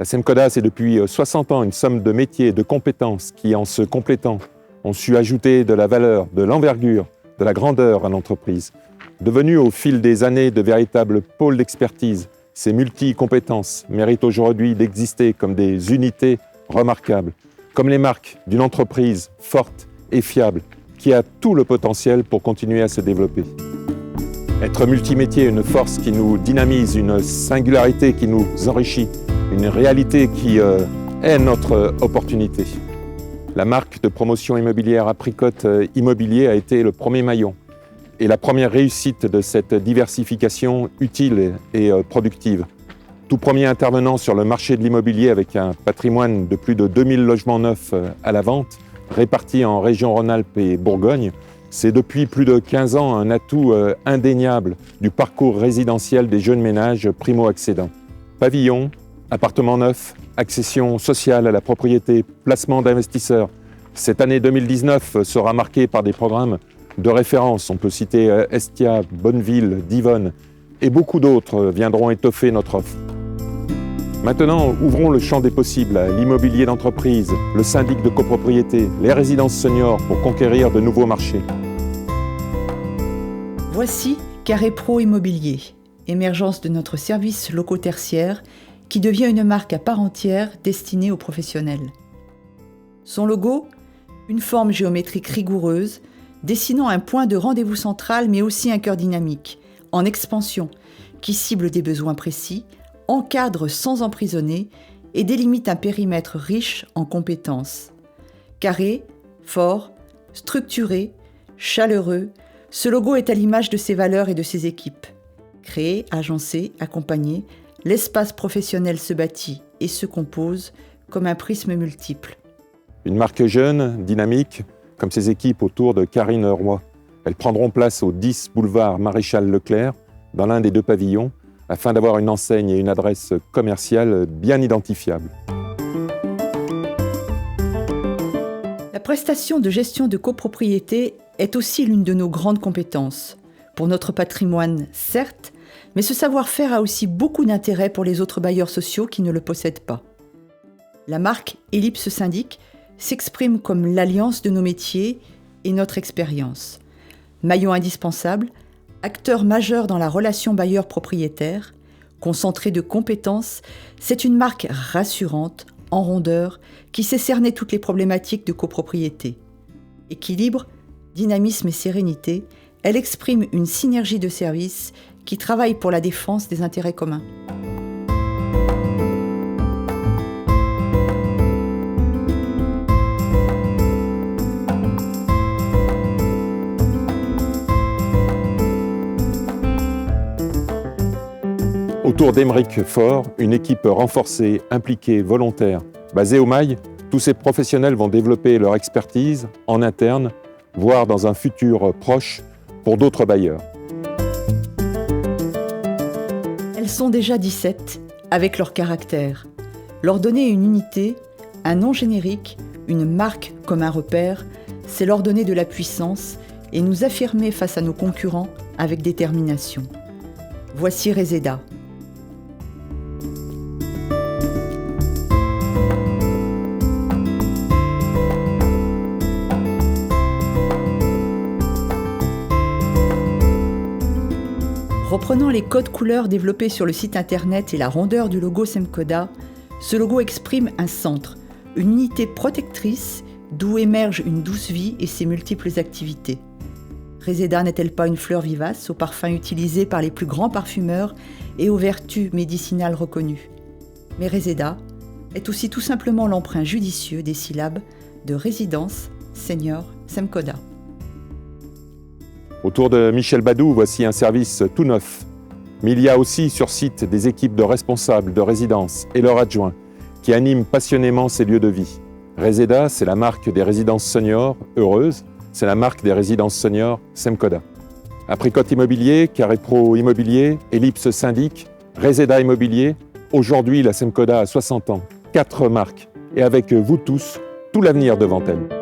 Semcoda, c'est depuis 60 ans une somme de métiers et de compétences qui, en se complétant, ont su ajouter de la valeur, de l'envergure, de la grandeur à l'entreprise. Devenus au fil des années de véritables pôles d'expertise, ces multi-compétences méritent aujourd'hui d'exister comme des unités remarquables, comme les marques d'une entreprise forte et fiable qui a tout le potentiel pour continuer à se développer. Être multimétier est une force qui nous dynamise, une singularité qui nous enrichit, une réalité qui est notre opportunité. La marque de promotion immobilière Apricot Immobilier a été le premier maillon et la première réussite de cette diversification utile et productive. Tout premier intervenant sur le marché de l'immobilier avec un patrimoine de plus de 2000 logements neufs à la vente, répartis en région Rhône-Alpes et Bourgogne, c'est depuis plus de 15 ans un atout indéniable du parcours résidentiel des jeunes ménages primo-accédants. Pavillons, appartements neufs, accession sociale à la propriété, placement d'investisseurs. Cette année 2019 sera marquée par des programmes de référence. On peut citer Estia, Bonneville, Divonne et beaucoup d'autres viendront étoffer notre offre. Maintenant, ouvrons le champ des possibles à l'immobilier d'entreprise, le syndic de copropriété, les résidences seniors pour conquérir de nouveaux marchés. Voici Carré Pro Immobilier, émergence de notre service locaux tertiaire qui devient une marque à part entière destinée aux professionnels. Son logo, une forme géométrique rigoureuse, dessinant un point de rendez-vous central mais aussi un cœur dynamique, en expansion, qui cible des besoins précis, encadre sans emprisonner et délimite un périmètre riche en compétences. Carré, fort, structuré, chaleureux, ce logo est à l'image de ses valeurs et de ses équipes. Créé, agencé, accompagné, l'espace professionnel se bâtit et se compose comme un prisme multiple. Une marque jeune, dynamique, comme ses équipes autour de Karine Roy. Elles prendront place au 10 boulevard Maréchal Leclerc, dans l'un des deux pavillons, afin d'avoir une enseigne et une adresse commerciale bien identifiables. La prestation de gestion de copropriété est aussi l'une de nos grandes compétences. Pour notre patrimoine, certes, mais ce savoir-faire a aussi beaucoup d'intérêt pour les autres bailleurs sociaux qui ne le possèdent pas. La marque Ellipse Syndic s'exprime comme l'alliance de nos métiers et notre expérience. Maillon indispensable, acteur majeur dans la relation bailleur-propriétaire, concentré de compétences, c'est une marque rassurante, en rondeur, qui sait cerner toutes les problématiques de copropriété. Équilibre, dynamisme et sérénité, elle exprime une synergie de services qui travaille pour la défense des intérêts communs. Autour d'Aymeric Faure, une équipe renforcée, impliquée, volontaire. Basée au Mail, tous ces professionnels vont développer leur expertise en interne, voire dans un futur proche pour d'autres bailleurs. Elles sont déjà 17, avec leur caractère. Leur donner une unité, un nom générique, une marque comme un repère, c'est leur donner de la puissance et nous affirmer face à nos concurrents avec détermination. Voici Reseda. Reprenant les codes couleurs développés sur le site internet et la rondeur du logo Semcoda, ce logo exprime un centre, une unité protectrice d'où émerge une douce vie et ses multiples activités. Reseda n'est-elle pas une fleur vivace aux parfums utilisés par les plus grands parfumeurs et aux vertus médicinales reconnues? Mais Reseda est aussi tout simplement l'emprunt judicieux des syllabes de résidence, senior, Semcoda. Autour de Michel Badou, voici un service tout neuf. Mais il y a aussi sur site des équipes de responsables de résidence et leurs adjoints qui animent passionnément ces lieux de vie. Reseda, c'est la marque des résidences seniors heureuses, c'est la marque des résidences seniors Semcoda. Apricot Immobilier, Carré Pro Immobilier, Ellipse Syndic, Reseda Immobilier, aujourd'hui la Semcoda a 60 ans, 4 marques et avec vous tous, tout l'avenir devant elle.